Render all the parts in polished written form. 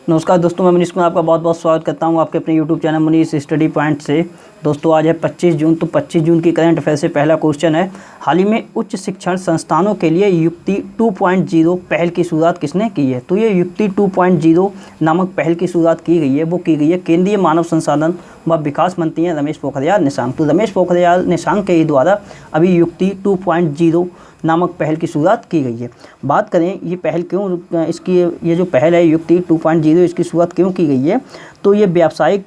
नमस्कार दोस्तों, मैं मनीष कुमार आपका बहुत बहुत स्वागत करता हूं आपके अपने YouTube channel Manish study point से। दोस्तों आज है 25 जून, तो 25 जून की करंट अफेयर से पहला क्वेश्चन है, हाल ही में उच्च शिक्षण संस्थानों के लिए युक्ति 2.0 पहल की शुरुआत किसने की है? तो ये युक्ति 2.0 नामक पहल की शुरुआत की गई है, वो की गई है केंद्रीय मानव संसाधन व विकास मंत्री हैं रमेश पोखरियाल निशंक। तो रमेश पोखरियाल निशंक के ही द्वारा अभी युक्ति 2.0 नामक पहल की शुरुआत की गई है। बात करें ये पहल क्यों, इसकी ये जो पहल है युक्ति 2.0, इसकी शुरुआत क्यों की गई है? तो ये व्यावसायिक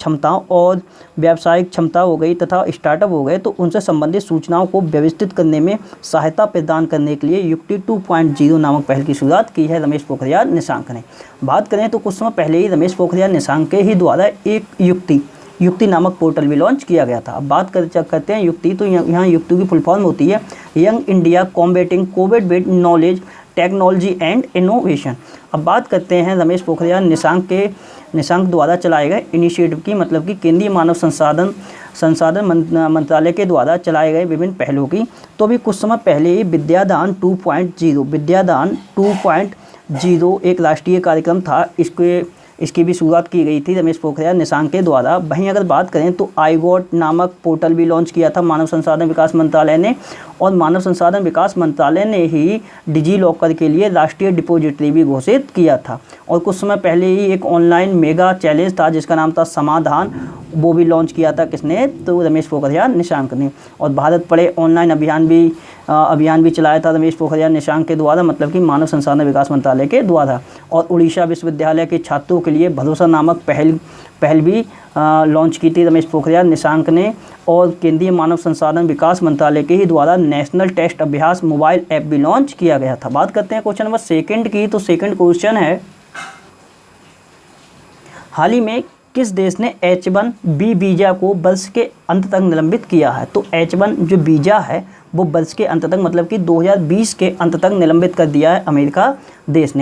क्षमता हो गई तथा स्टार्टअप हो गए, तो उनसे संबंधित सूचनाओं को व्यवस्थित करने में सहायता प्रदान करने के लिए युक्ति 2.0 नामक पहल की शुरुआत की है रमेश पोखरियाल निशंक ने। बात करें तो कुछ समय पहले ही रमेश पोखरियाल निशंक के ही द्वारा एक युक्ति नामक पोर्टल भी लॉन्च किया गया था। अब बात करते हैं युक्ति, तो यहाँ युक्ति की फुल फॉर्म होती है young India combating Covid with knowledge technology and innovation. अब बात करते हैं रमेश पोखरियाल निशंक द्वारा चलाए गए इनिशिएटिव की, मतलब कि केंद्रीय मानव संसाधन मंत्रालय के द्वारा चलाए गए विभिन्न पहलों की। तो अभी कुछ समय पहले ही विद्यादान 2.0 एक राष्ट्रीय कार्यक्रम था, इसकी भी शुरुआत की गई थी रमेश पोखरियाल निशंक के द्वारा। वहीं अगर बात करें तो आईगॉट नामक पोर्टल भी लॉन्च किया था मानव संसाधन विकास मंत्रालय ने, और मानव संसाधन विकास मंत्रालय ने ही डिजी लॉकर के लिए राष्ट्रीय डिपॉजिटरी भी घोषित किया था। और कुछ समय पहले ही एक ऑनलाइन मेगा चैलेंज था जिसका नाम था समाधान, वो भी लॉन्च किया था किसने? तो रमेश पोखरियाल निशंक ने। और भारत पढ़े ऑनलाइन अभियान भी चलाया था रमेश पोखरियाल निशंक के द्वारा, मतलब कि मानव संसाधन विकास मंत्रालय के द्वारा। और उड़ीसा विश्वविद्यालय के छात्रों के लिए भरोसा नामक पहल भी लॉन्च की थी रमेश पोखरियाल निशंक ने। और केंद्रीय मानव संसाधन विकास मंत्रालय के ही द्वारा नेशनल टेस्ट अभ्यास मोबाइल ऐप भी लॉन्च किया गया था। बात करते हैं क्वेश्चन नंबर सेकंड की, तो सेकंड क्वेश्चन है, हाल ही में किस देश ने H1B वीज़ा को वर्ष के अंत तक निलंबित किया है? तो H1 जो वीज़ा है वो वर्ष के अंत तक, मतलब कि 2020 के अंत तक निलंबित कर दिया है अमेरिका देश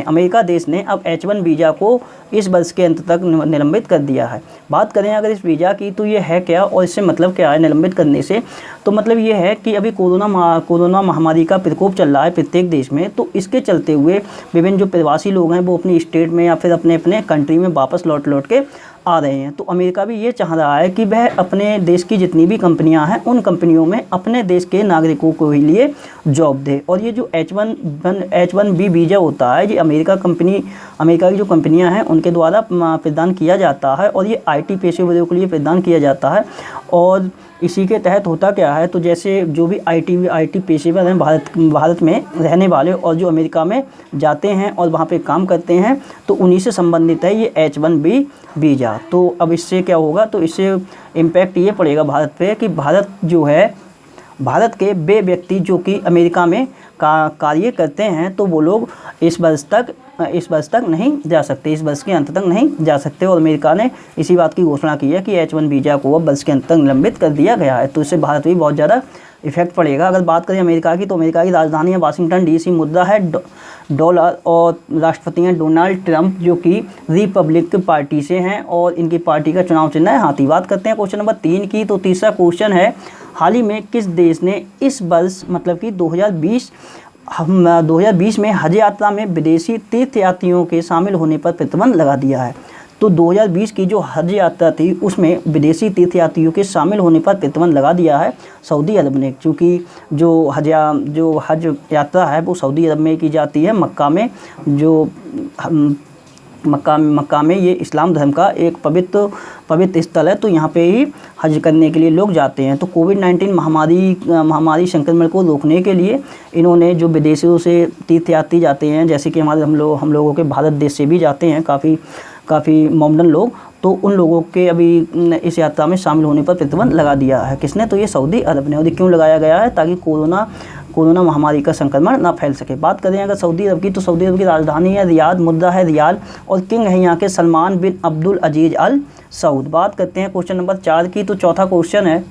ने अब H1 वीज़ा को इस वर्ष के अंत तक निलंबित कर दिया है। बात करें अगर इस वीज़ा की, तो ये है क्या और इससे मतलब क्या है निलंबित करने से? तो मतलब ये है कि अभी कोरोना महामारी का प्रकोप चल रहा है प्रत्येक देश में, तो इसके चलते हुए विभिन्न जो प्रवासी लोग हैं वो अपनी स्टेट में या फिर अपने अपने कंट्री में वापस लौट के आ रहे हैं। तो अमेरिका भी ये चाह रहा है कि वह अपने देश की जितनी भी कंपनियां हैं उन कंपनियों में अपने देश के नागरिकों को ही लिए जॉब दे। और ये जो H1B वीज़ा होता है, ये अमेरिका की जो कंपनियां हैं उनके द्वारा प्रदान किया जाता है, और ये IT पेशेवरों के लिए प्रदान किया जाता है। और इसी के तहत होता क्या है, तो जैसे जो भी IT पेशेवर हैं भारत में रहने वाले और जो अमेरिका में जाते हैं और वहाँ पे काम करते हैं, तो उन्हीं से संबंधित है ये H1B वीज़ा। तो अब इससे क्या होगा, तो इससे इम्पैक्ट ये पड़ेगा भारत पे कि भारत के वे व्यक्ति जो कि अमेरिका में कार्य करते हैं, तो वो लोग इस वर्ष तक नहीं जा सकते, इस वर्ष के अंत तक नहीं जा सकते। और अमेरिका ने इसी बात की घोषणा की है कि H1 वीज़ा को अब वर्ष के अंत तक निलंबित कर दिया गया है। तो इससे भारत भी बहुत ज़्यादा इफेक्ट पड़ेगा। अगर बात करें अमेरिका की, तो अमेरिका की राजधानी है वाशिंगटन DC, मुद्रा है डॉलर, और राष्ट्रपति हैं डोनाल्ड ट्रंप जो कि रिपब्लिक पार्टी से हैं, और इनकी पार्टी का चुनाव चिन्ह है हाथी। बात करते हैं क्वेश्चन नंबर 3 की, तो तीसरा क्वेश्चन है, हाल ही में किस देश ने इस वर्ष, मतलब कि 2020 में हज यात्रा में विदेशी तीर्थयात्रियों के शामिल होने पर प्रतिबंध लगा दिया है? तो 2020 की जो हज यात्रा थी उसमें विदेशी तीर्थयात्रियों के शामिल होने पर प्रतिबंध लगा दिया है सऊदी अरब ने, क्योंकि जो हज यात्रा है वो सऊदी अरब में की जाती है, मक्का में। जो मक्का में ये इस्लाम धर्म का एक पवित्र स्थल है, तो यहाँ पे ही हज करने के लिए लोग जाते हैं। तो कोविड-19 महामारी संक्रमण को रोकने के लिए इन्होंने जो विदेशों से तीर्थयात्री जाते हैं, जैसे कि हम लोगों के भारत देश से भी जाते हैं काफ़ी मॉडर्न लोग, तो उन लोगों के अभी इस यात्रा में शामिल होने पर प्रतिबंध लगा दिया है। किसने? तो ये सऊदी अरब ने। और ये क्यों लगाया गया है? ताकि कोरोना महामारी का संक्रमण ना फैल सके। बात करें अगर सऊदी अरब की, तो सऊदी अरब की राजधानी है रियाद, मुद्रा है रियाल, और किंग है यहाँ के सलमान बिन अब्दुल अजीज अल सऊद। बात करते हैं क्वेश्चन नंबर 4 की, तो चौथा क्वेश्चन है,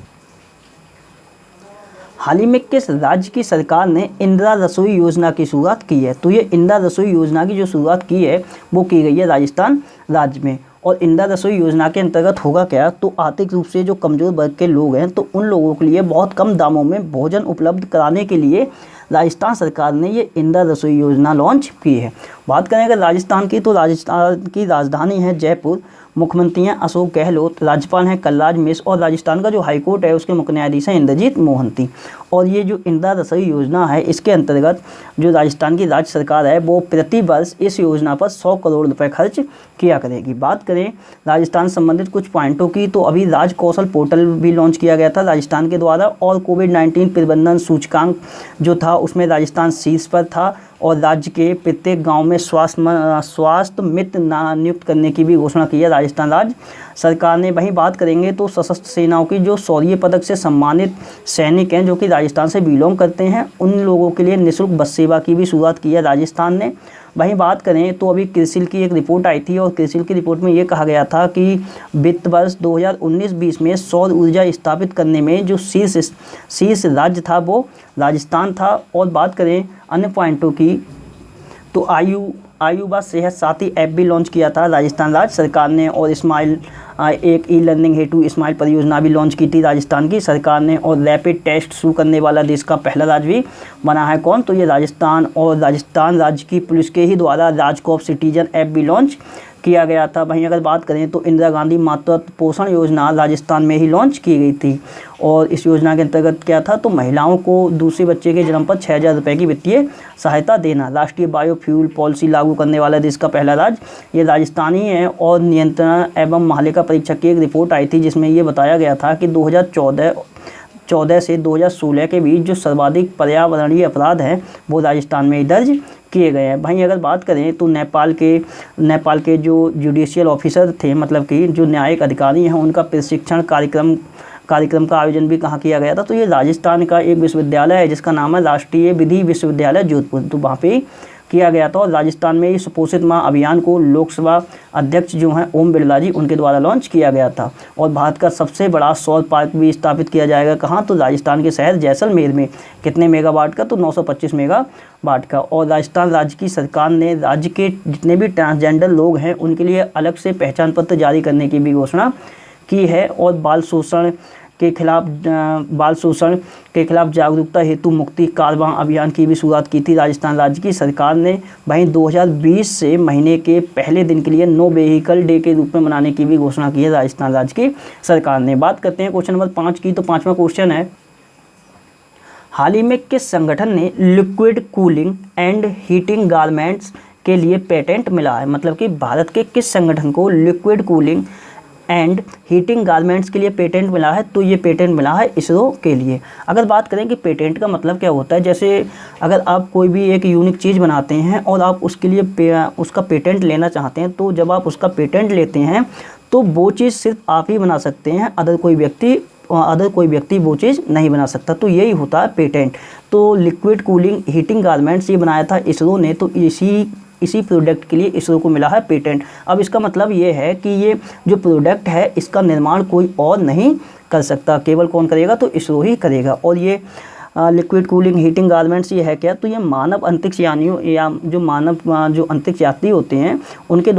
हाल ही में किस राज्य की सरकार ने इंदिरा रसोई योजना की शुरुआत की है? तो ये इंदिरा रसोई योजना की जो शुरुआत की है वो की गई है राजस्थान राज्य में। और इंदिरा रसोई योजना के अंतर्गत होगा क्या, तो आर्थिक रूप से जो कमज़ोर वर्ग के लोग हैं, तो उन लोगों के लिए बहुत कम दामों में भोजन उपलब्ध कराने के लिए राजस्थान सरकार ने ये इंदिरा रसोई योजना लॉन्च की है। बात करें अगर राजस्थान की, तो राजस्थान की राजधानी है जयपुर, मुख्यमंत्री हैं अशोक गहलोत, राज्यपाल हैं कलराज मिश्र और राजस्थान का जो हाईकोर्ट है उसके मुख्य न्यायाधीश हैं इंद्रजीत मोहंती। और ये जो इंदिरा रसोई योजना है इसके अंतर्गत जो राजस्थान की राज्य सरकार है वो प्रति वर्ष इस योजना पर 100 करोड़ रुपए खर्च किया करेगी। बात करें राजस्थान संबंधित कुछ पॉइंटों की, तो अभी राज कौशल पोर्टल भी लॉन्च किया गया था राजस्थान के द्वारा, और कोविड-19 प्रबंधन सूचकांक जो था उसमें राजस्थान शीर्ष पर था, और राज्य के प्रत्येक गांव में स्वास्थ्य मित्र नियुक्त करने की भी घोषणा की है राजस्थान राज्य सरकार ने। वहीं बात करेंगे तो सशस्त्र सेनाओं की जो शौर्य पदक से सम्मानित सैनिक हैं जो कि राजस्थान से बिलोंग करते हैं, उन लोगों के लिए निःशुल्क बस सेवा की भी शुरुआत की है राजस्थान ने। वहीं बात करें तो अभी क्रिसिल की एक रिपोर्ट आई थी, और क्रिसिल की रिपोर्ट में ये कहा गया था कि वित्त वर्ष 2019-20 में सौर ऊर्जा स्थापित करने में जो शीर्ष राज्य था वो राजस्थान था। और बात करें अन्य पॉइंटों की, तो आयु व सेहत साथी ऐप भी लॉन्च किया था राजस्थान राज्य सरकार ने, और स्माइल एक ई लर्निंग हेतु स्माइल परियोजना भी लॉन्च की थी राजस्थान की सरकार ने। और रैपिड टेस्ट शुरू करने वाला देश का पहला राज्य भी बना है कौन, तो ये राजस्थान। और राजस्थान राज्य की पुलिस के ही द्वारा राजकॉप सिटीजन ऐप भी लॉन्च किया गया था। वहीं अगर बात करें तो इंदिरा गांधी मातृत्व पोषण योजना राजस्थान में ही लॉन्च की गई थी, और इस योजना के अंतर्गत क्या था, तो महिलाओं को दूसरे बच्चे के जन्म पर 6,000 रुपये की वित्तीय सहायता देना। राष्ट्रीय बायोफ्यूल पॉलिसी लागू करने वाला देश का पहला राज्य ये राजस्थान ही है। और नियंत्रण एवं महालेखा परीक्षक की एक रिपोर्ट आई थी जिसमें ये बताया गया था कि 2014 से 2016 के बीच जो सर्वाधिक पर्यावरणीय अपराध हैं वो राजस्थान में दर्ज किए गए हैं। वहीं अगर बात करें तो नेपाल के जो जुडिशियल ऑफिसर थे, मतलब कि जो न्यायिक अधिकारी हैं, उनका प्रशिक्षण कार्यक्रम का आयोजन भी कहाँ किया गया था, तो ये राजस्थान का एक विश्वविद्यालय है जिसका नाम है राष्ट्रीय विधि विश्वविद्यालय जोधपुर, तो वहाँ पे किया गया था। और राजस्थान में इस सुपोषित माँ अभियान को लोकसभा अध्यक्ष जो हैं ओम बिरला जी, उनके द्वारा लॉन्च किया गया था। और भारत का सबसे बड़ा सौर पार्क भी स्थापित किया जाएगा कहाँ, तो राजस्थान के शहर जैसलमेर में। कितने मेगावाट का, तो 925 मेगावाट का। और राजस्थान राज्य की सरकार ने राज्य के जितने भी ट्रांसजेंडर लोग हैं उनके लिए अलग से पहचान पत्र जारी करने की भी घोषणा की है। और बाल शोषण के खिलाफ जागरूकता हेतु मुक्ति कारवां अभियान की भी शुरुआत की थी राजस्थान राज्य की सरकार ने। वहीं 2020 से महीने के पहले दिन के लिए नो व्हीकल डे के रूप में मनाने की भी घोषणा की है राजस्थान राज्य की सरकार ने। बात करते हैं क्वेश्चन नंबर 5 की, तो 5वां क्वेश्चन है, हाल ही में किस संगठन ने liquid cooling and heating garments के लिए पेटेंट मिला है। मतलब कि भारत के किस संगठन को liquid cooling and heating garments के लिए पेटेंट मिला है, तो ये पेटेंट मिला है इसरो के लिए। अगर बात करें कि पेटेंट का मतलब क्या होता है, जैसे अगर आप कोई भी एक यूनिक चीज़ बनाते हैं और आप उसके लिए उसका पेटेंट लेना चाहते हैं, तो जब आप उसका पेटेंट लेते हैं तो वो चीज़ सिर्फ आप ही बना सकते हैं, अदर कोई व्यक्ति वो चीज़ नहीं बना सकता, तो यही होता है पेटेंट। तो लिक्विड कूलिंग हीटिंग गारमेंट्स ये बनाया था इसरो ने, तो इसी प्रोडक्ट के लिए इसरो को मिला है पेटेंट। अब इसका मतलब ये है कि ये जो प्रोडक्ट है इसका निर्माण कोई और नहीं कर सकता, केवल कौन करेगा, तो इसरो ही करेगा। और ये लिक्विड कूलिंग हीटिंग गारमेंट्स ये है क्या, तो ये मानव अंतरिक्ष यानियों या जो अंतरिक्ष यात्री होते हैं उनके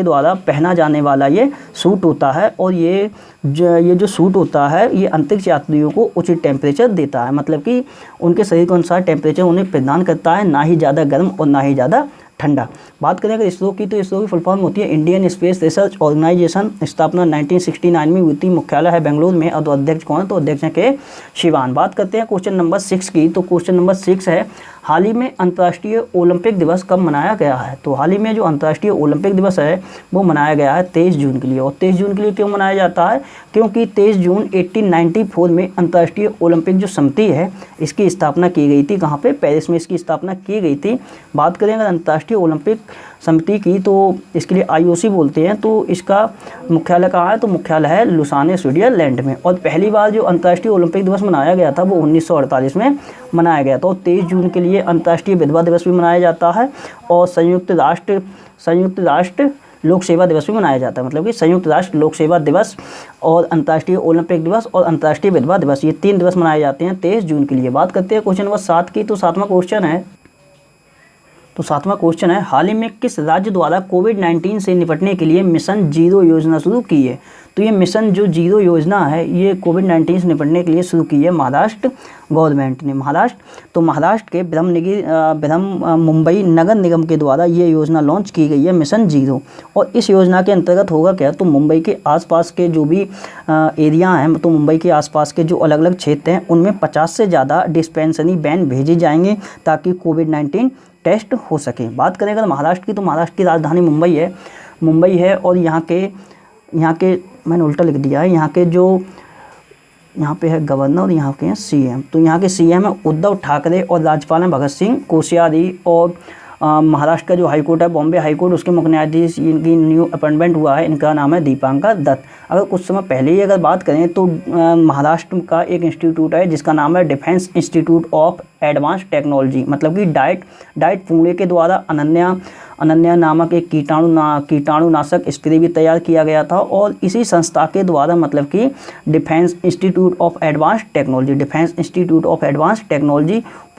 द्वारा पहना जाने वाला ये सूट होता है। और ये जो सूट होता है ये अंतरिक्ष यात्रियों को उचित टेम्परेचर देता है, मतलब कि उनके शरीर के अनुसार टेम्परेचर उन्हें प्रदान करता है, ना ही ज़्यादा गर्म और ना ही ज़्यादा ठंडा। बात करें अगर इसरो की, तो इसरो की फुल फॉर्म होती है इंडियन स्पेस रिसर्च ऑर्गेनाइजेशन। स्थापना 1969 में हुई थी, मुख्यालय है बेंगलुरु में। और तो अध्यक्ष कौन है, तो अध्यक्ष हैं के शिवान। बात करते हैं क्वेश्चन नंबर 6 की, तो क्वेश्चन नंबर 6 है, हाल ही में अंतर्राष्ट्रीय ओलंपिक दिवस कब मनाया गया है। तो हाल ही में जो अंतर्राष्ट्रीय ओलंपिक दिवस है वो मनाया गया है 23 जून के लिए। और 23 जून के लिए क्यों मनाया जाता है, क्योंकि 23 जून 1894 में अंतर्राष्ट्रीय ओलंपिक जो समिति है इसकी स्थापना की गई थी। कहाँ पे, पेरिस में इसकी स्थापना की गई थी। बात करें अगर अंतर्राष्ट्रीय ओलंपिक समिति की, तो इसके लिए IOC बोलते हैं। तो इसका मुख्यालय कहाँ है, तो मुख्यालय है लुसाने स्विट्जरलैंड में। और पहली बार जो अंतर्राष्ट्रीय ओलंपिक दिवस मनाया गया था वो 1948 में मनाया गया था। और 23 जून के लिए अंतर्राष्ट्रीय विधवा दिवस भी मनाया जाता है, और संयुक्त राष्ट्र लोक सेवा दिवस भी मनाया जाता है। मतलब कि संयुक्त राष्ट्र लोक सेवा दिवस और अंतर्राष्ट्रीय ओलंपिक दिवस और अंतर्राष्ट्रीय विधवा दिवस, ये 3 दिवस मनाए जाते हैं 23 जून के लिए। बात करते हैं क्वेश्चन नंबर 7 की, तो 7वां क्वेश्चन है, हाल ही में किस राज्य द्वारा कोविड-19 से निपटने के लिए मिशन जीरो योजना शुरू की है। तो ये मिशन जो जीरो योजना है ये कोविड-19 से निपटने के लिए शुरू की है महाराष्ट्र गवर्नमेंट ने। महाराष्ट्र के मुंबई नगर निगम के द्वारा ये योजना लॉन्च की गई है, मिशन जीरो। और इस योजना के अंतर्गत होगा क्या, तो मुंबई के आसपास के जो भी एरिया हैं, तो मुंबई के आसपास के जो अलग अलग क्षेत्र हैं उनमें 50 से ज़्यादा डिस्पेंसरी वैन भेजे जाएंगे ताकि कोविड-19 टेस्ट हो सके। बात करें अगर महाराष्ट्र की, तो महाराष्ट्र की राजधानी मुंबई है और यहाँ के मैंने उल्टा लिख दिया है, यहाँ पे है गवर्नर और यहाँ के हैं सीएम। तो यहाँ के सीएम है उद्धव ठाकरे और राज्यपाल हैं भगत सिंह कोश्यारी। और महाराष्ट्र का जो हाईकोर्ट है, बॉम्बे हाईकोर्ट, उसके मुख्य न्यायाधीश इनकी न्यू अपॉइंटमेंट हुआ है, इनका नाम है दीपांकर दत्त। अगर कुछ समय पहले ही अगर बात करें तो महाराष्ट्र का एक इंस्टीट्यूट है जिसका नाम है defence institute of advance technology, मतलब कि डाइट पुणे के द्वारा अनन्या नामक एक कीटाणुनाशक स्प्रे भी तैयार किया गया था। और इसी संस्था के द्वारा, मतलब कि defence institute of advance technology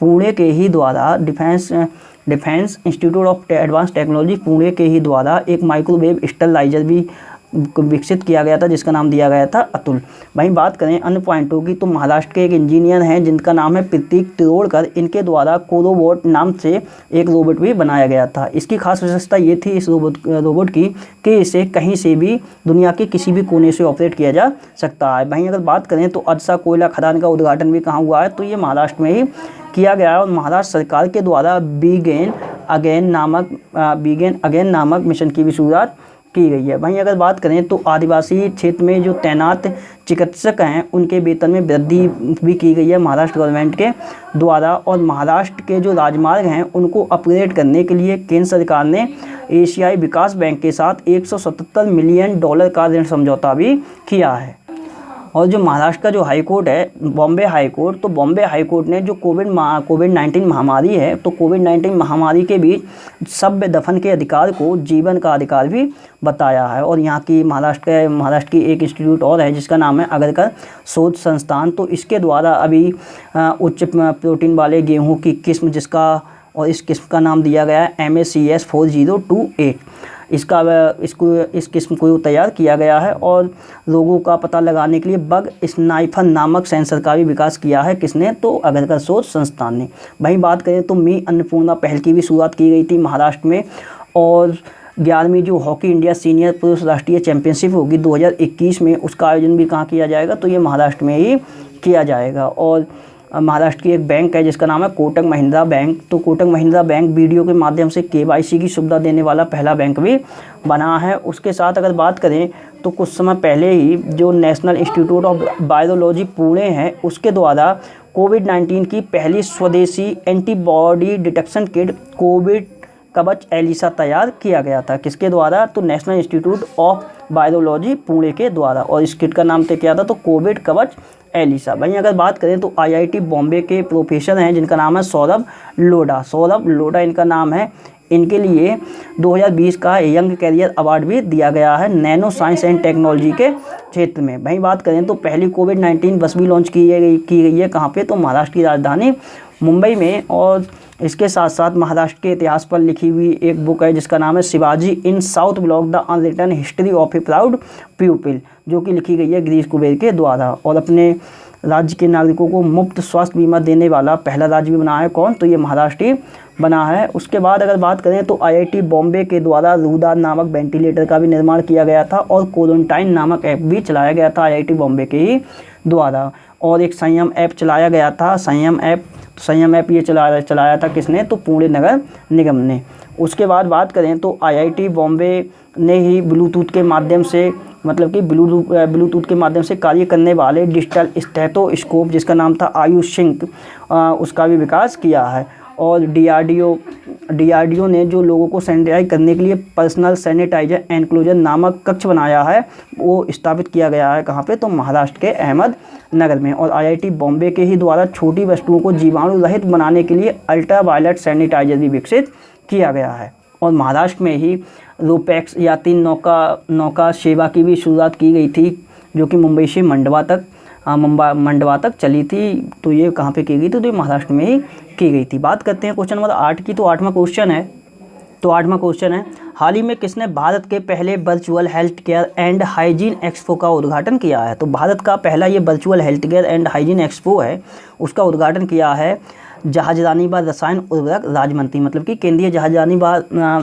Pune के ही द्वारा defence institute of advance technology Pune के ही द्वारा एक माइक्रोवेव स्टरलाइजर भी विकसित किया गया था जिसका नाम दिया गया था अतुल। वहीं बात करें अन्य पॉइंटों की, तो महाराष्ट्र के एक इंजीनियर हैं जिनका नाम है प्रतीक तिरोड़कर, इनके द्वारा कोरोबोट नाम से एक रोबोट भी बनाया गया था। इसकी खास विशेषता ये थी इस रोबोट की कि इसे कहीं से भी दुनिया के किसी भी कोने से ऑपरेट किया जा सकता है। वहीं अगर बात करें तो अजसा कोयला खदान का उद्घाटन भी कहाँ हुआ है, तो ये महाराष्ट्र में ही किया गया है। और महाराष्ट्र सरकार के द्वारा बिगिन अगेन नामक मिशन की भी शुरुआत की गई है। वहीं अगर बात करें तो आदिवासी क्षेत्र में जो तैनात चिकित्सक हैं उनके वेतन में वृद्धि भी की गई है महाराष्ट्र गवर्नमेंट के द्वारा। और महाराष्ट्र के जो राजमार्ग हैं उनको अपग्रेड करने के लिए केंद्र सरकार ने एशियाई विकास बैंक के साथ $177 मिलियन का ऋण समझौता भी किया है। और जो महाराष्ट्र का जो हाईकोर्ट है बॉम्बे हाईकोर्ट, तो बॉम्बे हाईकोर्ट ने जो कोविड-19 महामारी है, तो कोविड-19 महामारी के बीच सभ्य दफन के अधिकार को जीवन का अधिकार भी बताया है। और यहाँ की महाराष्ट्र की एक इंस्टीट्यूट और है जिसका नाम है अगरकर शोध संस्थान। तो इसके द्वारा अभी उच्च प्रोटीन वाले गेहूँ की किस्म इस किस्म का नाम दिया गया है MACS 4028। इस किस्म को तैयार किया गया है। और रोगों का पता लगाने के लिए बग स्नाइफर नामक सेंसर का भी विकास किया है किसने, तो अगरकर शोध संस्थान ने। वहीं बात करें तो मी अन्नपूर्णा पहल की भी शुरुआत की गई थी महाराष्ट्र में। और 11वीं जो हॉकी इंडिया सीनियर पुरुष राष्ट्रीय चैंपियनशिप होगी 2021 में, उसका आयोजन भी कहाँ किया जाएगा, तो ये महाराष्ट्र में ही किया जाएगा। और महाराष्ट्र की एक बैंक है जिसका नाम है कोटक महिंद्रा बैंक। तो कोटक महिंद्रा बैंक वीडियो के माध्यम से KYC की सुविधा देने वाला पहला बैंक भी बना है। उसके साथ अगर बात करें तो कुछ समय पहले ही जो national institute of virology Pune है उसके द्वारा कोविड-19 की पहली स्वदेशी एंटीबॉडी डिटेक्शन किट कोविड कवच एलिसा तैयार किया गया था। किसके द्वारा, तो national institute of virology Pune के द्वारा। और इस किट का नाम क्या था, तो कोविड कवच एलिसा। वहीं अगर बात करें तो IIT बॉम्बे के प्रोफेसर हैं जिनका नाम है सौरभ लोढ़ा इनका नाम है। इनके लिए 2020 का यंग कैरियर अवार्ड भी दिया गया है नैनो साइंस एंड टेक्नोलॉजी के क्षेत्र में। वहीं बात करें तो पहली कोविड-19 बस भी लॉन्च की गई है कहाँ पे, तो महाराष्ट्र की राजधानी मुंबई में। और इसके साथ साथ महाराष्ट्र के इतिहास पर लिखी हुई एक बुक है जिसका नाम है Shivaji in South Block the unwritten history of a proud people, जो कि लिखी गई है गिरीश कुबेर के द्वारा। और अपने राज्य के नागरिकों को मुफ्त स्वास्थ्य बीमा देने वाला पहला राज्य भी बना है कौन, तो ये महाराष्ट्र ही बना है। उसके बाद अगर बात करें तो IIT बॉम्बे के द्वारा रूदार नामक वेंटिलेटर का भी निर्माण किया गया था। और क्वारंटाइन नामक ऐप भी चलाया गया था IIT बॉम्बे के ही द्वारा। और एक संयम ऐप चलाया गया था, संयम ऐप ये चलाया था किसने, तो पुणे नगर निगम ने। उसके बाद बात करें तो IIT बॉम्बे ने ही ब्लूटूथ के माध्यम से, मतलब कि ब्लूटूथ के माध्यम से कार्य करने वाले डिजिटल स्टेथोस्कोप जिसका नाम था आयुष सिंक, उसका भी विकास किया है। और DRDO ने जो लोगों को सैनिटाइज करने के लिए पर्सनल सैनिटाइजर एनक्लोजर नामक कक्ष बनाया है, वो स्थापित किया गया है कहाँ पे, तो महाराष्ट्र के अहमदनगर में। और IIT बॉम्बे के ही द्वारा छोटी वस्तुओं को जीवाणु रहित बनाने के लिए अल्ट्रावायलेट सैनिटाइजर भी विकसित किया गया है। और महाराष्ट्र में ही रोपैक्स यात्री नौका सेवा की भी शुरुआत की गई थी, जो कि मुंबई से मंडवा तक चली थी। तो ये कहाँ पे की गई थी, तो ये महाराष्ट्र में ही की गई थी। बात करते हैं क्वेश्चन नंबर 8 की। तो 8वां क्वेश्चन है हाल ही में किसने भारत के पहले virtual health care and hygiene expo का उद्घाटन किया है? तो भारत का पहला ये virtual health care and hygiene expo है, उसका उद्घाटन किया है जहाजरानी व रसायन उर्वरक राज्य मंत्री, मतलब कि केंद्रीय जहाजरानी व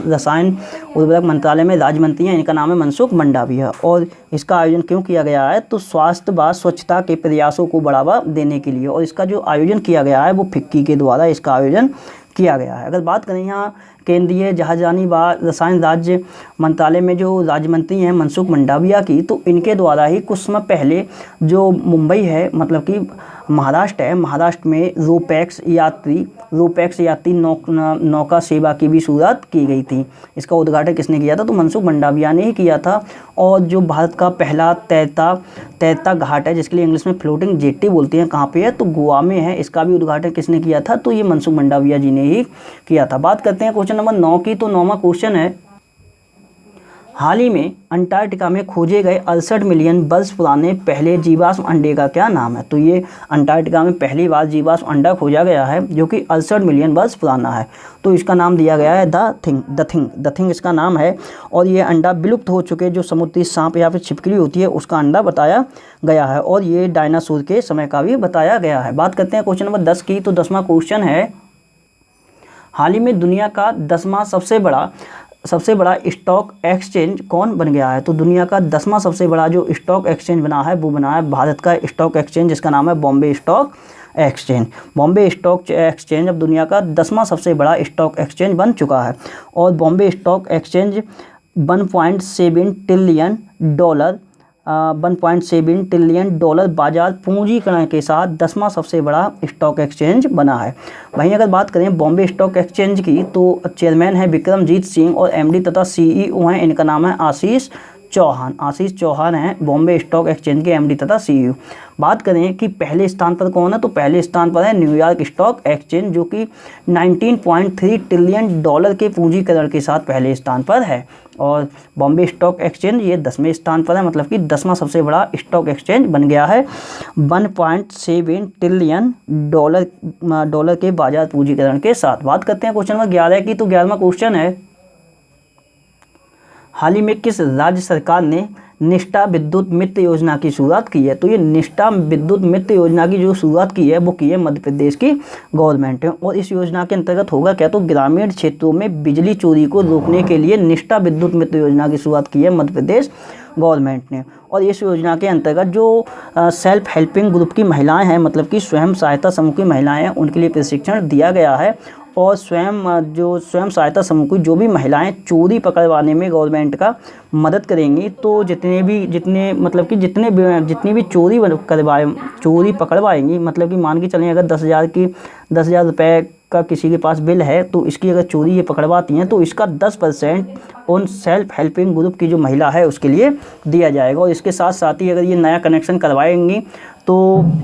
रसायन उर्वरक मंत्रालय में राज्य मंत्री हैं। इनका नाम है मनसुख मंडाविया। और इसका आयोजन क्यों किया गया है? तो स्वास्थ्य व स्वच्छता के प्रयासों को बढ़ावा देने के लिए। और इसका जो आयोजन किया गया है वो फिक्की के द्वारा इसका आयोजन किया गया है। अगर बात करें यहाँ केंद्रीय जहाजरानी व रसायन राज्य मंत्रालय में जो राज्य मंत्री हैं मनसुख मंडाविया की, तो इनके द्वारा ही कुछ समय पहले जो मुंबई है, मतलब कि महाराष्ट्र है, महाराष्ट्र में रोपैक्स यात्री नौका सेवा की भी शुरुआत की गई थी। इसका उद्घाटन किसने किया था? तो मनसुख मंडाविया ने ही किया था। और जो भारत का पहला तैरता घाट है, जिसके लिए इंग्लिश में फ्लोटिंग जेट्टी बोलते हैं, कहाँ पे है? तो गोवा में है। इसका भी उद्घाटन किसने किया था? तो ये मनसुख मंडाविया जी ने ही किया था। बात करते हैं क्वेश्चन नंबर 9 की। तो 9वां क्वेश्चन है, हाल ही में अंटार्कटिका में खोजे गए 68 मिलियन वर्ष पुराने पहले जीवाश्म अंडे का क्या नाम है? तो ये अंटार्कटिका में पहली बार जीवाश्म अंडा खोजा गया है जो कि 68 मिलियन वर्ष पुराना है। तो इसका नाम दिया गया है द थिंग इसका नाम है। और ये अंडा विलुप्त हो चुके जो समुद्री सांप या फिर छिपकली होती है उसका अंडा बताया गया है। और ये डायनासोर के समय का भी बताया गया है। बात करते हैं क्वेश्चन नंबर 10 की। तो 10वां क्वेश्चन है, हाल ही में दुनिया का 10वां सबसे बड़ा स्टॉक एक्सचेंज कौन बन गया है? तो दुनिया का 10वां सबसे बड़ा जो स्टॉक एक्सचेंज बना है वो बना है भारत का स्टॉक एक्सचेंज, जिसका नाम है Bombay stock exchange. Bombay stock exchange अब दुनिया का 10वां सबसे बड़ा स्टॉक एक्सचेंज बन चुका है। और Bombay stock exchange 1.7 trillion dollar बाजार पूंजीकरण के साथ 10वां सबसे बड़ा स्टॉक एक्सचेंज बना है। वहीं अगर बात करें बॉम्बे स्टॉक एक्सचेंज की, तो चेयरमैन है विक्रमजीत सिंह और एमडी तथा सीईओ हैं, इनका नाम है आशीष चौहान हैं बॉम्बे स्टॉक एक्सचेंज के एमडी तथा सीईओ। बात करें कि पहले स्थान पर कौन है, तो पहले स्थान पर है न्यूयॉर्क स्टॉक एक्सचेंज जो कि 19.3 ट्रिलियन डॉलर के पूंजीकरण के साथ पहले स्थान पर है। और बॉम्बे स्टॉक एक्सचेंज ये 10वें स्थान पर है, मतलब कि 10वां सबसे बड़ा स्टॉक एक्सचेंज बन गया है 1.7 ट्रिलियन डॉलर के बाजार पूंजीकरण के साथ। बात करते हैं क्वेश्चन नंबर 11 की। तो 11वां क्वेश्चन है, हाल ही में किस राज्य सरकार ने निष्ठा विद्युत मित्र योजना की शुरुआत की है? तो ये निष्ठा विद्युत मित्र योजना की जो शुरुआत की है वो की है मध्य प्रदेश की गवर्नमेंट है। और इस योजना के अंतर्गत होगा क्या? तो ग्रामीण क्षेत्रों में बिजली चोरी को रोकने के लिए निष्ठा विद्युत मित्र योजना की शुरुआत की है मध्य प्रदेश गवर्नमेंट ने। और इस योजना के अंतर्गत जो सेल्फ हेल्पिंग ग्रुप की महिलाएं हैं, मतलब कि स्वयं सहायता समूह की महिलाएं हैं, उनके लिए प्रशिक्षण दिया गया है। और स्वयं सहायता समूह की जो भी महिलाएं चोरी पकड़वाने में गवर्नमेंट का मदद करेंगी, तो जितनी भी चोरी पकड़वाएंगी, मतलब कि मान के चलें अगर 10,000 रुपये का किसी के पास बिल है, तो इसकी अगर चोरी ये पकड़वाती हैं तो इसका 10% उन सेल्फ हेल्पिंग ग्रुप की जो महिला है उसके लिए दिया जाएगा। और इसके साथ साथ ही अगर ये नया कनेक्शन करवाएंगी तो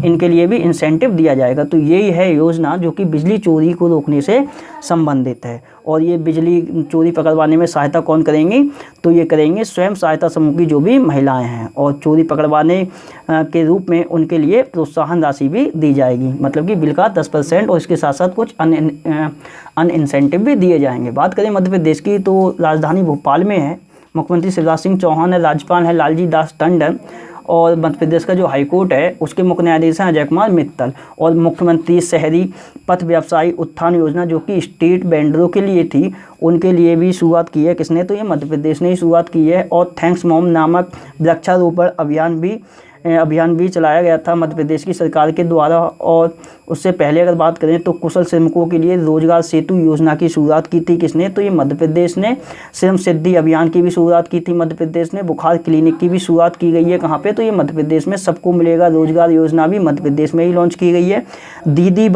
इनके लिए भी इंसेंटिव दिया जाएगा। तो यही है योजना जो कि बिजली चोरी को रोकने से संबंधित है। और ये बिजली चोरी पकड़वाने में सहायता कौन करेंगी? तो ये करेंगे स्वयं सहायता समूह की जो भी महिलाएं हैं। और चोरी पकड़वाने के रूप में उनके लिए प्रोत्साहन राशि भी दी जाएगी, मतलब कि बिल का 10%। और इसके साथ साथ कुछ अन्य इंसेंटिव भी दिए जाएंगे। बात करें मध्य प्रदेश की, तो राजधानी भोपाल में है, मुख्यमंत्री शिवराज सिंह चौहान है, राज्यपाल है लालजी दास टंडन। और मध्य प्रदेश का जो हाईकोर्ट है उसके मुख्य न्यायाधीश हैं अजय कुमार मित्तल। और मुख्यमंत्री शहरी पथ व्यवसायी उत्थान योजना जो कि स्ट्रीट वेंडरों के लिए थी, उनके लिए भी शुरुआत की है किसने? तो ये मध्य प्रदेश ने ही शुरुआत की है। और थैंक्स मॉम नामक वृक्षारोपण अभियान भी चलाया गया था मध्य प्रदेश की सरकार के द्वारा। और उससे पहले अगर बात करें तो कुशल श्रमिकों के लिए रोजगार सेतु योजना की शुरुआत की थी किसने? तो ये मध्य प्रदेश ने। श्रम सिद्धि अभियान की भी शुरुआत की थी मध्य प्रदेश ने। बुखार क्लिनिक की भी शुरुआत की गई है, कहाँ पे? तो ये मध्य प्रदेश में। सबको मिलेगा रोजगार योजना भी मध्य प्रदेश में ही लॉन्च की गई है। दीदी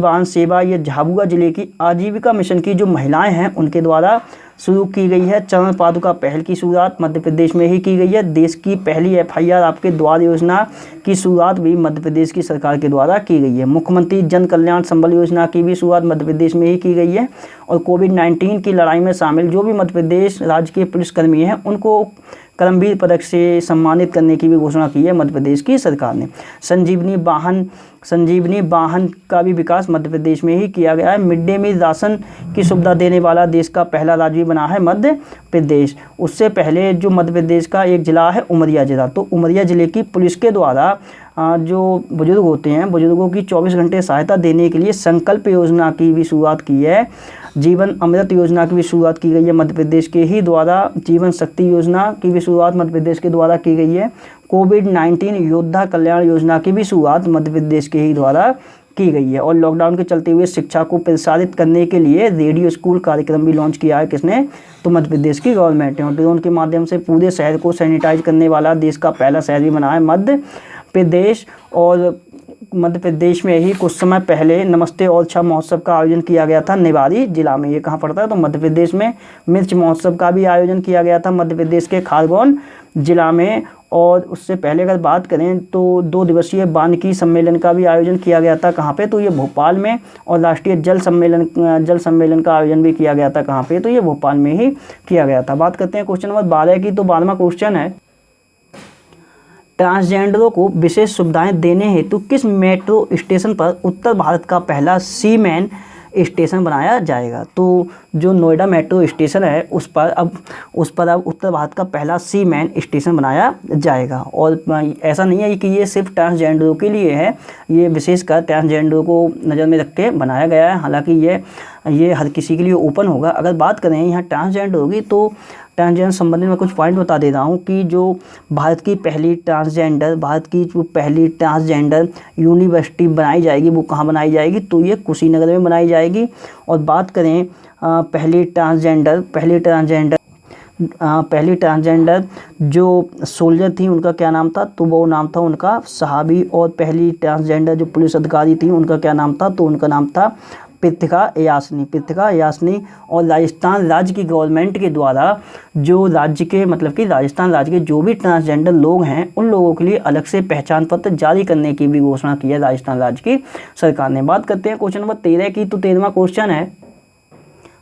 वाहन सेवा ये झाबुआ जिले की आजीविका मिशन की जो महिलाएं हैं उनके द्वारा शुरू की गई है। चरण पादुका पहल की शुरुआत मध्य प्रदेश में ही की गई है। देश की पहली FIR आपके द्वार योजना की शुरुआत भी मध्य प्रदेश की सरकार के द्वारा की गई है। मुख्यमंत्री जन कल्याण संबल योजना की भी शुरुआत मध्य प्रदेश में ही की गई है। और कोविड-19 की लड़ाई में शामिल जो भी मध्य प्रदेश राज्य के पुलिसकर्मी हैं उनको कर्मवीर पदक से सम्मानित करने की भी घोषणा की है मध्य प्रदेश की सरकार ने। संजीवनी वाहन का भी विकास मध्य प्रदेश में ही किया गया है। मिड डे मील राशन की सुविधा देने वाला देश का पहला राज्य भी बना है मध्य प्रदेश। उससे पहले जो मध्य प्रदेश का एक ज़िला है उमरिया ज़िला, तो उमरिया ज़िले की पुलिस के द्वारा जो बुजुर्ग होते हैं, बुजुर्गों की 24 घंटे सहायता देने के लिए संकल्प योजना की भी शुरुआत की है। जीवन अमृत योजना की भी शुरुआत की गई है मध्य प्रदेश के ही द्वारा। जीवन शक्ति योजना की भी शुरुआत मध्य प्रदेश के द्वारा की गई है। कोविड-19 योद्धा कल्याण योजना की भी शुरुआत मध्य प्रदेश के ही द्वारा की गई है। और लॉकडाउन के चलते हुए शिक्षा को प्रसारित करने के लिए रेडियो स्कूल कार्यक्रम भी लॉन्च किया है किसने, तो मध्य प्रदेश की गवर्नमेंट ने। और ड्रोन के माध्यम से पूरे शहर को सैनिटाइज करने वाला देश का पहला शहर भी बना है मध्य प्रदेश। और मध्य प्रदेश में ही कुछ समय पहले नमस्ते और छा महोत्सव का आयोजन किया गया था निवाड़ी जिला में। ये कहाँ पड़ता है, तो मध्य प्रदेश में। मिर्च महोत्सव का भी आयोजन किया गया था मध्य प्रदेश के खारगोन जिला में। और उससे पहले अगर बात करें तो 2 दिवसीय वानिकी सम्मेलन का भी आयोजन किया गया था कहाँ पे, तो ये भोपाल में। और राष्ट्रीय जल सम्मेलन का आयोजन भी किया गया था कहाँ पे, तो ये भोपाल में ही किया गया था। बात करते हैं क्वेश्चन नंबर 12 की, तो 12वां क्वेश्चन है ट्रांसजेंडरों को विशेष सुविधाएं देने हेतु किस मेट्रो स्टेशन पर उत्तर भारत का पहला सीमैन स्टेशन बनाया जाएगा। तो जो नोएडा मेट्रो स्टेशन है उस पर अब उत्तर भारत का पहला सीमैन स्टेशन बनाया जाएगा। और ऐसा नहीं है कि ये सिर्फ ट्रांसजेंडरों के लिए है, ये विशेषकर ट्रांसजेंडरों को नज़र में रख के बनाया गया है। हालांकि ये हर किसी के लिए ओपन होगा। अगर बात करें यहाँ ट्रांसजेंडर होगी तो ट्रांसजेंडर संबंधित में कुछ पॉइंट बता दे रहा हूँ कि जो भारत की पहली ट्रांसजेंडर यूनिवर्सिटी बनाई जाएगी वो कहाँ बनाई जाएगी, तो ये कुशीनगर में बनाई जाएगी। और बात करें पहली ट्रांसजेंडर जो सोल्जर थी उनका क्या नाम था, तो वो नाम था उनका सहाबी। और पहली ट्रांसजेंडर जो पुलिस अधिकारी थी उनका क्या नाम था, तो उनका नाम था पृथिका यास्नी। और राजस्थान राज्य की गवर्नमेंट के द्वारा जो राज्य के राजस्थान राज्य के जो भी ट्रांसजेंडर लोग हैं उन लोगों के लिए अलग से पहचान पत्र जारी करने की भी घोषणा की है राजस्थान राज्य की सरकार ने। बात करते हैं क्वेश्चन नंबर 13 की, तो 13वां क्वेश्चन है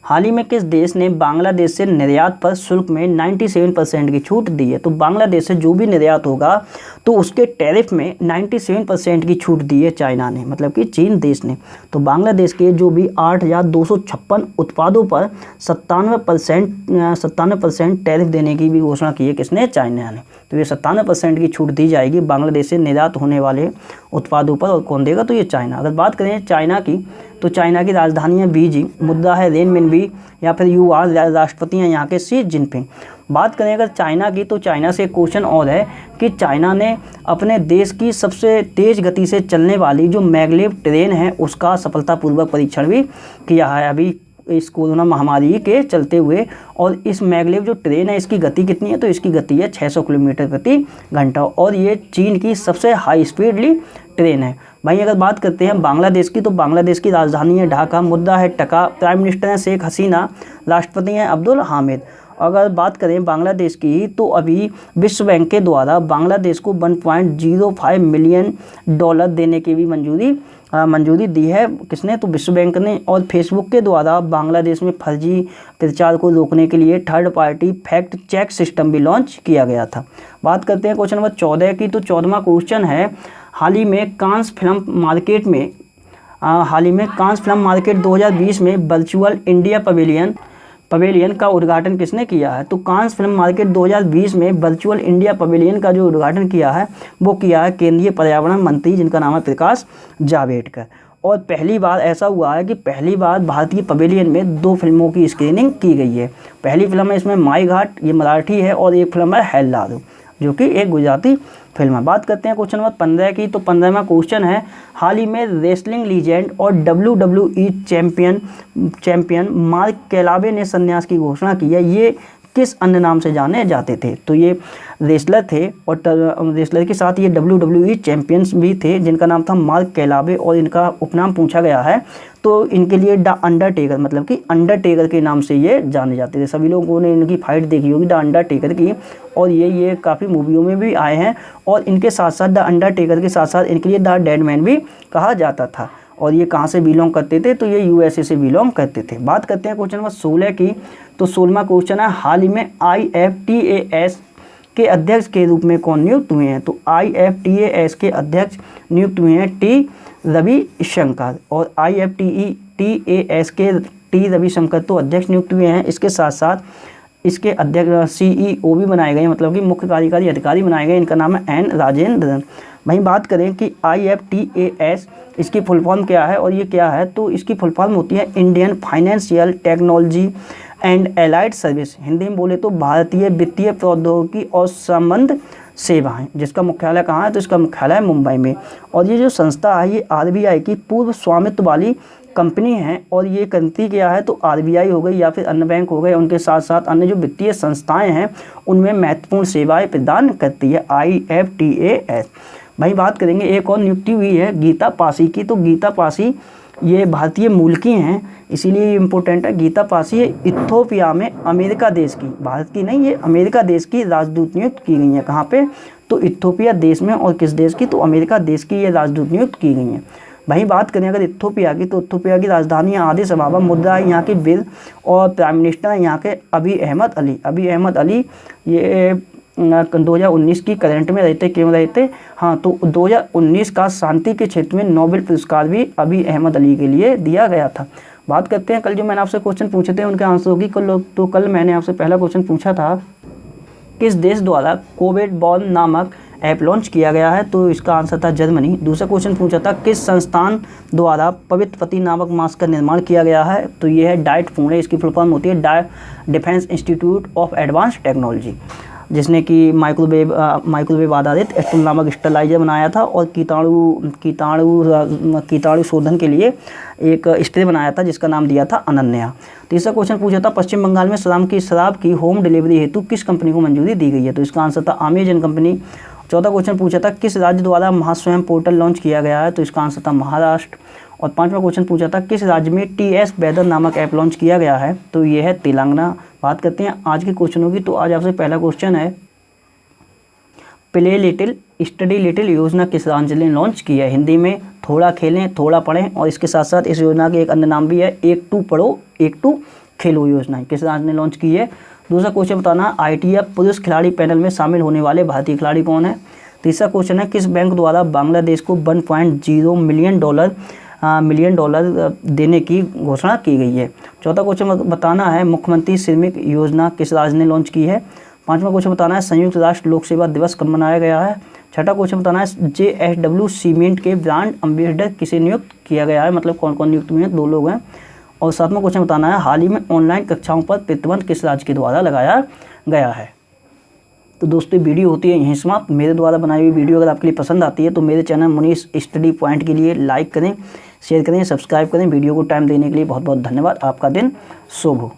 हाल ही में किस देश ने बांग्लादेश से निर्यात पर शुल्क में 97% की छूट दी है। तो बांग्लादेश से जो भी निर्यात होगा तो उसके टैरिफ में 97% की छूट दी है चाइना ने, मतलब कि चीन देश ने। तो बांग्लादेश के जो भी 8,256 उत्पादों पर 97% टैरिफ देने की भी घोषणा की है किसने, चाइना ने। तो ये 97% की छूट दी जाएगी बांग्लादेश से निर्यात होने वाले उत्पादों पर। और कौन देगा, तो ये चाइना। अगर बात करें चाइना की, तो चाइना की राजधानी है बीजिंग, मुद्रा है रेनमिनबी या फिर युआन, राष्ट्रपति हैं यहाँ के शी जिनपिंग। बात करें अगर चाइना की, तो चाइना से क्वेश्चन और है कि चाइना ने अपने देश की सबसे तेज़ गति से चलने वाली जो मैगलेव ट्रेन है उसका सफलतापूर्वक परीक्षण भी किया है अभी इस कोरोना महामारी के चलते हुए। और इस मैगलेव जो ट्रेन है इसकी गति कितनी है, तो इसकी गति है 600 किलोमीटर प्रति घंटा। और ये चीन की सबसे हाई स्पीडली ट्रेन है। भाई अगर बात करते हैं बांग्लादेश की, तो बांग्लादेश की राजधानी है ढाका, मुद्रा है टका, प्राइम मिनिस्टर हैं शेख हसीना, राष्ट्रपति हैं अब्दुल हामिद। अगर बात करें बांग्लादेश की, तो अभी विश्व बैंक के द्वारा बांग्लादेश को $1.05 मिलियन देने की भी मंजूरी दी है किसने, तो विश्व बैंक ने। और फेसबुक के द्वारा बांग्लादेश में फर्जी प्रचार को रोकने के लिए third party fact check system भी लॉन्च किया गया था। बात करते हैं क्वेश्चन नंबर 14 की, तो 14वां क्वेश्चन है हाल ही में कांस फिल्म मार्केट 2020 में वर्चुअल इंडिया पवेलियन का उद्घाटन किसने किया है। तो कांस फिल्म मार्केट 2020 में वर्चुअल इंडिया पवेलियन का जो उद्घाटन किया है वो किया है केंद्रीय पर्यावरण मंत्री जिनका नाम है प्रकाश जावड़ेकर। और पहली बार ऐसा हुआ है कि पहली बार भारतीय पवेलियन में 2 फिल्मों की स्क्रीनिंग की गई है। पहली फिल्म है इसमें माई घाट, ये मराठी है, और एक फिल्म है हेल्लारो जो कि एक गुजराती फिल्म है। बात करते हैं क्वेश्चन नंबर 15 की, तो 15वां क्वेश्चन है हाल ही में रेसलिंग लीजेंड और WWE चैंपियन मार्क कैलावे ने संन्यास की घोषणा की है। ये किस अन्य नाम से जाने जाते थे, तो ये रेसलर थे और रेसलर के साथ ये WWE चैंपियंस भी थे जिनका नाम था मार्क कैलावे, और इनका उपनाम पूछा गया है तो इनके लिए द अंडरटेकर, मतलब कि अंडरटेकर के नाम से ये जाने जाते थे। सभी लोगों ने इनकी फाइट देखी होगी द अंडरटेकर की, और ये काफ़ी मूवियों में भी आए हैं। और इनके साथ साथ द अंडरटेकर के साथ साथ इनके लिए द डेड मैन भी कहा जाता था। और ये कहाँ से बिलोंग करते थे, तो ये USA से बिलोंग करते थे। बात करते हैं क्वेश्चन नंबर 16 की, तो 16वां क्वेश्चन है हाल ही में IFTAS के अध्यक्ष के रूप में कौन नियुक्त हुए हैं? तो IFTAS के अध्यक्ष नियुक्त हुए हैं टी रविशंकर, और IFTAS के टी रविशंकर तो अध्यक्ष नियुक्त हुए हैं। इसके साथ साथ इसके अध्यक्ष CEO भी बनाए गए, मतलब कि मुख्य कार्यकारी अधिकारी बनाए गए, इनका नाम है N राजेंद्रन। वहीं बात करें कि IFTAS इसकी फुल फॉर्म क्या है और ये क्या है, तो इसकी फुल फॉर्म होती है Indian financial technology and allied service. Hindi में बोले तो भारतीय वित्तीय प्रौद्योगिकी और संबंध सेवाएं, जिसका मुख्यालय कहाँ है, तो इसका मुख्यालय मुंबई में। और ये जो संस्था है ये RBI की पूर्व स्वामित्व वाली कंपनी है, और ये करती क्या है, तो RBI हो गई या फिर अन्य बैंक हो गए, उनके साथ साथ अन्य जो वित्तीय संस्थाएं हैं उनमें महत्वपूर्ण सेवाएं प्रदान करती है IFTAS। भाई बात करेंगे एक और नियुक्ति हुई है गीता पासी की। तो गीता पासी ये भारतीय मूल की हैं, इसीलिए इम्पोर्टेंट है। गीता पासी इथोपिया में अमेरिका देश की, भारत की नहीं, ये अमेरिका देश की राजदूत नियुक्त की गई है। कहाँ पे, तो इथोपिया देश में। और किस देश की, तो अमेरिका देश की ये राजदूत नियुक्त की गई हैं। वहीं बात करें अगर इथोपिया की, तो इथोपिया की राजधानी आदिस अबाबा, मुद्रा है यहाँ की बिर, और प्राइम मिनिस्टर है यहाँ के अबी अहमद अली। अबी अहमद अली ये 2019 की करंट में रहते, क्यों रहते, हाँ, तो 2019 का शांति के क्षेत्र में नोबेल पुरस्कार भी अबी अहमद अली के लिए दिया गया था। बात करते हैं कल जो मैंने आपसे क्वेश्चन पूछे थे उनके आंसरों की। तो कल मैंने आपसे पहला क्वेश्चन पूछा था किस देश द्वारा कोविड बॉर्न नामक ऐप लॉन्च किया गया है, तो इसका आंसर था जर्मनी। दूसरा क्वेश्चन पूछा था किस संस्थान द्वारा पवित्र पति नामक मास्क का निर्माण किया गया है, तो ये है डाइट पुणे, इसकी फुल फॉर्म होती है defence institute of advance technology, जिसने कि माइक्रोवेव आधारित एस्टोल नामक स्टेलाइजर बनाया था, और कीटाणु शोधन के लिए एक स्प्रे बनाया था जिसका नाम दिया था अनन्या। तीसरा क्वेश्चन पूछा था पश्चिम बंगाल में शराब की होम डिलीवरी हेतु किस कंपनी को मंजूरी दी गई है, तो इसका आंसर था अमेजन कंपनी। चौथा क्वेश्चन पूछा था किस राज्य द्वारा महास्वयं पोर्टल लॉन्च किया गया है, तो इसका आंसर था महाराष्ट्र। और पांचवा क्वेश्चन पूछा था किस राज्य में TS वेदर नामक ऐप लॉन्च किया गया है, तो ये है तेलंगाना। बात करते हैं आज के क्वेश्चनों की। तो आज आपसे पहला क्वेश्चन है प्ले लिटिल स्टडी लिटिल योजना किस राज्य ने लॉन्च की है। हिंदी में थोड़ा खेलें थोड़ा पढ़ें, और इसके साथ साथ इस योजना के एक अन्य नाम भी है एक टू पढ़ो एक टू खेलो योजना, किस राज्य ने लॉन्च की है। दूसरा क्वेश्चन बताना ITF पुरुष खिलाड़ी पैनल में शामिल होने वाले भारतीय खिलाड़ी कौन है। तीसरा क्वेश्चन है किस बैंक द्वारा बांग्लादेश को $1.0 मिलियन डॉलर देने की घोषणा की गई है। चौथा क्वेश्चन बताना है मुख्यमंत्री श्रमिक योजना किस राज्य ने लॉन्च की है। पांचवा क्वेश्चन बताना है संयुक्त राष्ट्र लोक सेवा दिवस कब मनाया गया है। छठा क्वेश्चन बताना है JSW सीमेंट के ब्रांड एम्बेसडर किसे नियुक्त किया गया है, मतलब कौन कौन नियुक्त हुए हैं, 2 लोग हैं। और सातवां क्वेश्चन बताना है हाल ही में ऑनलाइन कक्षाओं पर प्रतिबंध किस राज्य के द्वारा लगाया गया है। तो दोस्तों वीडियो होती है यहीं समाप्त। मेरे द्वारा बनाई हुई वीडियो अगर आपके लिए पसंद आती है तो मेरे चैनल मुनीष स्टडी पॉइंट के लिए लाइक करें, शेयर करें, सब्सक्राइब करें। वीडियो को टाइम देने के लिए बहुत बहुत धन्यवाद। आपका दिन शुभ हो।